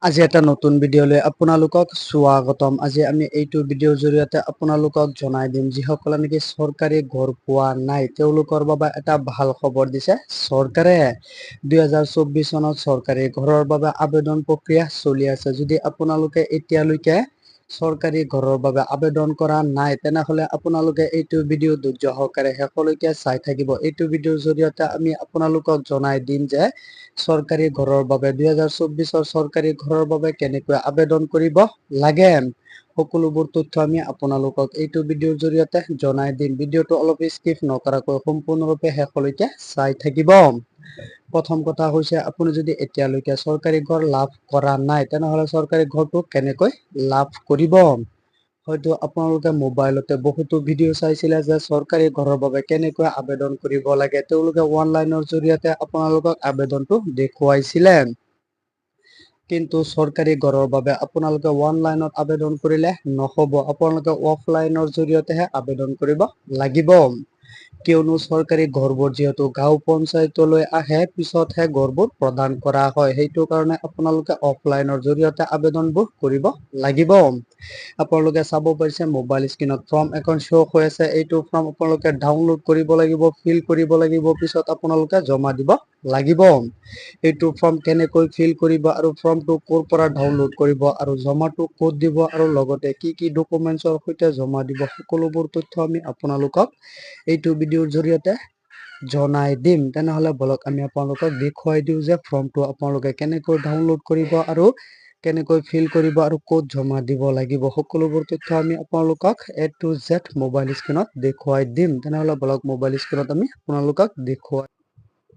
আজি এটা নতুন ভিডিঅ' লৈ আপোনালোকক স্বাগতম। আজি আমি এইটো ভিডিঅ'ৰ জৰিয়তে আপোনালোকক জনাই দিম যিসকলে নেকি চৰকাৰী ঘৰ পোৱা নাই তেওঁলোকৰ বাবে এটা ভাল খবৰ দিছে চৰকাৰে। 2024 চনত চৰকাৰী ঘৰৰ বাবে আবেদন প্ৰক্ৰিয়া চলি আছে। যদি আপোনালোকে এতিয়ালৈকে চৰকাৰী ঘৰৰ বাবে আবেদন কৰা নাই তেনেহলে আপোনালোকে এইটো ভিডিঅ' ধৈৰ্য সহকাৰে শেষলৈকে চাই থাকিব। এইটো ভিডিঅ'ৰ জৰিয়তে আমি আপোনালোকক জনাই দিম যে চৰকাৰী ঘৰৰ বাবে 2024 চৰকাৰী ঘৰৰ বাবে কেনেকৈ আবেদন কৰিব লাগে। সকলোবোৰ তথ্য আমি আপোনালোকক এইটো ভিডিঅ'ৰ জৰিয়তে জনাই দিম। ভিডিঅ'টো অলপ স্কিপ নকৰাকৈ সম্পূৰ্ণৰূপে শেষলৈকে চাই থাকিব। প্ৰথম কথা হৈছে আপুনি যদি এতিয়ালৈকে চৰকাৰী ঘৰ লাভ কৰা নাই তেনেহলে চৰকাৰী ঘৰটো কেনেকৈ লাভ কৰিব। হয়তো আপোনালোকে মোবাইলতে বহুতো ভিডিঅ' চাইছিলে যে চৰকাৰী ঘৰৰ বাবে কেনেকৈ আবেদন কৰিব লাগে। তেওঁলোকে অনলাইনৰ জৰিয়তে আপোনালোকক আবেদনটো দেখুৱাইছিলে। কিন্তু চৰকাৰী ঘৰৰ বাবে আপোনালোকে অনলাইনত আবেদন কৰিলে নহব, আপোনালোকে অফলাইনৰ জৰিয়তেহে আবেদন কৰিব লাগিব। কিয়নো চৰকাৰী ঘৰবোৰ যিহেতু গাঁও পঞ্চায়তলৈ আহে পিছতহে ঘৰবোৰ প্ৰদান কৰা হয়, সেইটো কাৰণে আপোনালোকে অফলাইনৰ জৰিয়তে আবেদনবোৰ কৰিব লাগিব। আপোনালোকে চাব পাৰিছে মোবাইল স্ক্ৰীনত ফৰ্ম এখন শ্ব' হৈ আছে। এইটো ফৰ্ম আপোনালোকে ডাউনলোড কৰিব লাগিব, ফিল কৰিব লাগিব, পিছত আপোনালোকে জমা দিব লাগিব। এইটো ফৰ্ম কেনেকৈ ফিল কৰিব আৰু ফৰ্মটো ক'ৰ পৰা ডাউনলোড কৰিব আৰু জমাটো ক'ত দিব আৰু লগতে কি কি ডকুমেন্টছৰ সৈতে জমা দিব সকলোবোৰ তথ্য আমি আপোনালোকক এইটো ভিডিঅ'ৰ জৰিয়তে জনাই দিম। তেনেহলে বলক আমি আপোনালোকক দেখুৱাই দিওঁ যে ফৰ্মটো আপোনালোকে কেনেকৈ ডাউনলোড কৰিব আৰু কেনেকৈ ফিল কৰিব আৰু ক'ত জমা দিব লাগিব। সকলোবোৰ তথ্য আমি আপোনালোকক A to Z মোবাইল স্ক্ৰীনত দেখুৱাই দিম। তেনেহলে বলক মোবাইল স্ক্ৰীনত আমি আপোনালোকক দেখুৱাই।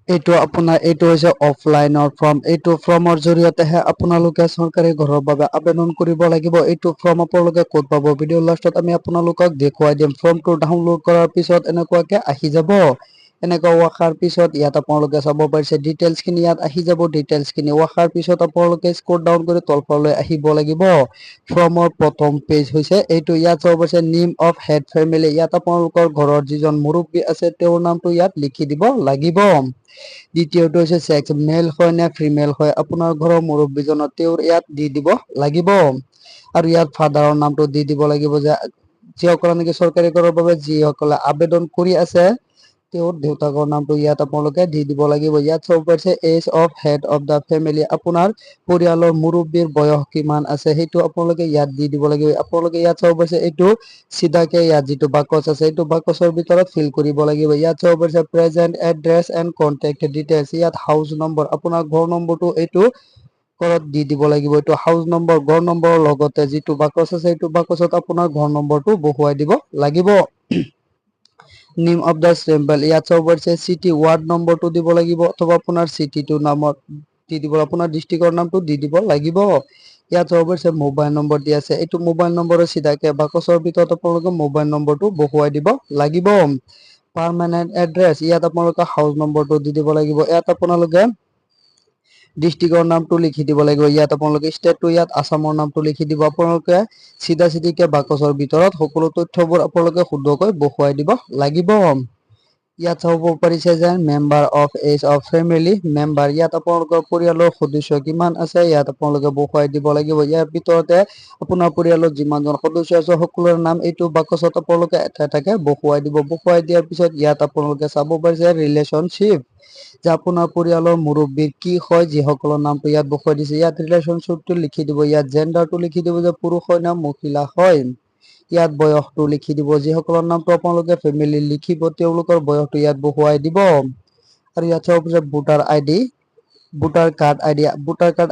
এইটো হৈছে অফলাইনৰ ফৰ্ম। এইটো ফৰ্মৰ জৰিয়তেহে আপোনালোকে চৰকাৰী ঘৰৰ বাবে আবেদন কৰিব লাগিব। এইটো ফৰ্ম আপোনালোকে ক'ত পাব ভিডিঅ' লাষ্টত আমি আপোনালোকক দেখুৱাই দিম। ফৰ্মটো ডাউনলোড কৰাৰ পিছত এনেকুৱাকে আহি যাব। এনেকুৱা অহাৰ পিছত ইয়াত আপোনালোকে চাব পাৰিছে ডিটেইলছ খিনি ইয়াত আহি যাব। ডিটেইলছ খিনি অহাৰ পিছত আপোনালোকে স্ক্ৰল ডাউন কৰি তলফাললৈ আহিব লাগিব। ফৰ্মৰ প্ৰথম পেজ হৈছে এইটো। ইয়াত চাব পাৰিছে নেম অফ হেড ফেমিলি। ইয়াত আপোনালোকৰ ঘৰৰ যিজন মুৰব্বী আছে তেওঁৰ নামটো ইয়াত লিখি দিব লাগিব। দ্বিতীয়টো হৈছে ছেক্স, মেল হয় নে ফিমেল হয় আপোনাৰ ঘৰৰ মুৰব্বীজনৰ তেওঁৰ ইয়াত দি দিব লাগিব। আৰু ইয়াত ফাদাৰৰ নামটো দি দিব লাগিব, যে যিসকলে নেকি চৰকাৰী ঘৰৰ বাবে যিসকলে আবেদন কৰি আছে তেওঁৰ দেউতাকৰ নামটো ইয়াত আপোনালোকে দি দিব লাগিব। ইয়াত চাব পাৰিছে age of head of the family, আপোনাৰ পৰিয়ালৰ মুৰব্বীৰ বয়স কিমান আছে সেইটো আপোনালোকে ইয়াত দি দিব লাগিব। আপোনালোকে ইয়াত চাব পাৰিছে এইটো চিধাকে ইয়াত যিটো বাকচ আছে এইটো বাকচৰ ভিতৰত ফিল কৰিব লাগিব। ইয়াত চাব পাৰিছে present address and contact details. ইয়াত হাউচ নম্বৰ আপোনাৰ ঘৰ নম্বৰটো এইটো ঘৰত দি দিব লাগিব। এইটো হাউচ নম্বৰ ঘৰ নম্বৰৰ লগতে যিটো বাকচ আছে সেইটো বাকচত আপোনাৰ ঘৰ নম্বৰটো বহুৱাই দিব লাগিব। নেম অফ দা চেম্বল, ইয়াত চাব পাৰিছে চিটি ৱাৰ্ড নম্বৰটো দিব লাগিব অথবা আপোনাৰ চিটিটো নামত দি দিব, আপোনাৰ ডিষ্ট্ৰিক্টৰ নামটো দি দিব লাগিব। ইয়াত চাব পাৰিছে মোবাইল নম্বৰ দি আছে। এইটো মোবাইল নম্বৰৰ চিধাকে বাকচৰ ভিতৰত আপোনালোকে মোবাইল নম্বৰটো বহুৱাই দিব লাগিব। পাৰমানেন্ট এড্ৰেছ, ইয়াত আপোনালোকে হাউচ নম্বৰটো দি দিব লাগিব। ইয়াত আপোনালোকে ডিষ্ট্ৰিক্টৰ নামটো লিখি দিব লাগিব। ইয়াত আপোনালোকে ষ্টেটটো ইয়াত আসামৰ নামটো লিখি দিব। আপোনালোকে চিধা চিধিকে বাকচৰ ভিতৰত সকলো তথ্যবোৰ আপোনালোকে শুদ্ধকৈ বহুৱাই দিব লাগিব। ইয়াত চাব পাৰিছে যে member of age of family member, ইয়াত আপোনালোকৰ পৰিয়ালৰ সদস্য কিমান আছে ইয়াত আপোনালোকে বহুৱাই দিব লাগিব। ইয়াৰ ভিতৰতে আপোনাৰ পৰিয়ালত যিমানজন সদস্য আছে সকলোৰে নাম এইটো বাকচত আপোনালোকে এটা এটাকে বহুৱাই দিব। বহুৱাই দিয়াৰ পিছত ইয়াত আপোনালোকে চাব পাৰিছে ৰিলেশ্যনশ্বিপ, যে আপোনাৰ পৰিয়ালৰ মুৰব্বীৰ কি হয় যিসকলৰ নামটো ইয়াত বহুৱাই দিছে। ইয়াত ৰিলেশ্যনশ্বিপটো লিখি দিব। ইয়াত জেণ্ডাৰটো লিখি দিব যে পুৰুষ হয় না মহিলা হয়। ইয়াত বয়সটো লিখি দিব। যিসকলৰ নামটো আপোনালোকে ফেমিলি লিখিব তেওঁলোকৰ বয়সটো ইয়াত বহুৱাই দিব। আৰু ইয়াত চাব পাৰিছে voter ID, voter card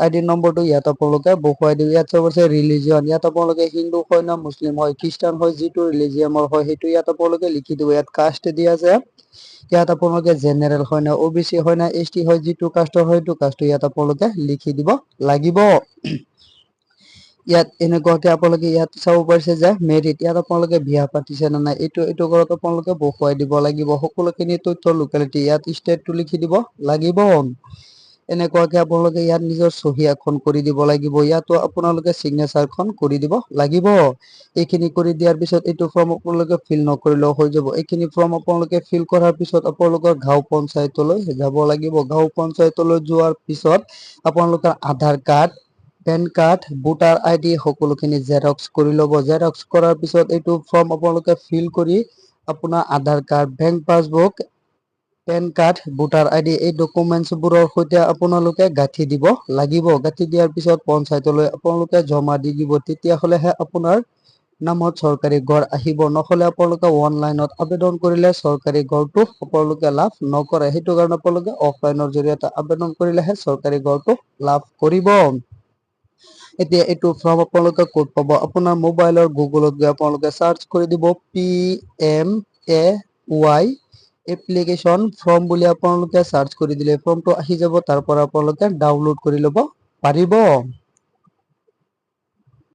ID নম্বৰটো ইয়াত আপোনালোকে বহুৱাই দিব। ইয়াত চাব পাৰিছে ৰিলিজিয়ন, ইয়াত আপোনালোকে হিন্দু হয় না মুছলিম হয় খ্ৰীষ্টান হয় যিটো ৰিলিজিয়নৰ হয় সেইটো ইয়াত আপোনালোকে লিখি দিব। ইয়াত কাষ্ট দিয়া আছে, ইয়াত আপোনালোকে জেনেৰেল হয় না OBC হয় না ST হয় যিটো কাষ্টৰ হয় সেইটো কাষ্টটো ইয়াত আপোনালোকে লিখি দিব লাগিব। ইয়াত এনেকুৱাকে আপোনালোকে ইয়াত চাব পাৰিছে যে মেৰিট, ইয়াত আপোনালোকে বিয়া পাতিছে নে নাই এইটো ঘৰত আপোনালোকে বহুৱাই দিব লাগিব। সকলোখিনি তথ্য লোকেলিটি, ইয়াত ষ্টেটটো লিখি দিব লাগিব। এনেকুৱাকে আপোনালোকে ইয়াত নিজৰ চহী এখন কৰি দিব লাগিব। ইয়াতো আপোনালোকে চিগনেচাৰখন কৰি দিব লাগিব। এইখিনি কৰি দিয়াৰ পিছত এইটো ফৰ্ম আপোনালোকে ফিল নকৰিলেও হৈ যাব। এইখিনি ফৰ্ম আপোনালোকে ফিল কৰাৰ পিছত আপোনালোকৰ গাঁও পঞ্চায়তলৈ যাব লাগিব। গাঁও পঞ্চায়তলৈ যোৱাৰ পিছত আপোনালোকৰ Aadhaar card, PAN card, voter ID সকলোখিনি জেৰক্স কৰি ল'ব। জেৰক্স কৰাৰ পিছত এইটো ফৰ্ম আপোনালোকে ফিল কৰি আপোনাৰ Aadhaar card, bank passbook, PAN card, voter ID এই ডকুমেণ্টছবোৰৰ সৈতে আপোনালোকে গাঁঠি দিব লাগিব। গাঁঠি দিয়াৰ পিছত পঞ্চায়তলৈ আপোনালোকে জমা দি দিব। তেতিয়াহ'লেহে আপোনাৰ নামত চৰকাৰী ঘৰ আহিব। নহ'লে আপোনালোকে অনলাইনত আবেদন কৰিলে চৰকাৰী ঘৰটো আপোনালোকে লাভ নকৰে। সেইটো কাৰণে আপোনালোকে অফলাইনৰ জৰিয়তে আবেদন কৰিলেহে চৰকাৰী ঘৰটো লাভ কৰিব। এতিয়া এইটো ফৰ্ম আপোনালোকে ক'ত পাব? আপোনাৰ মোবাইলৰ গুগলত গৈ আপোনালোকে চাৰ্চ কৰি দিব PMAY এপ্লিকেশ্যন ফৰ্ম বুলি আপোনালোকে চাৰ্চ কৰি দিলে ফৰ্মটো আহি যাব। তাৰ পৰা আপোনালোকে ডাউনলোড কৰি ল'ব পাৰিব।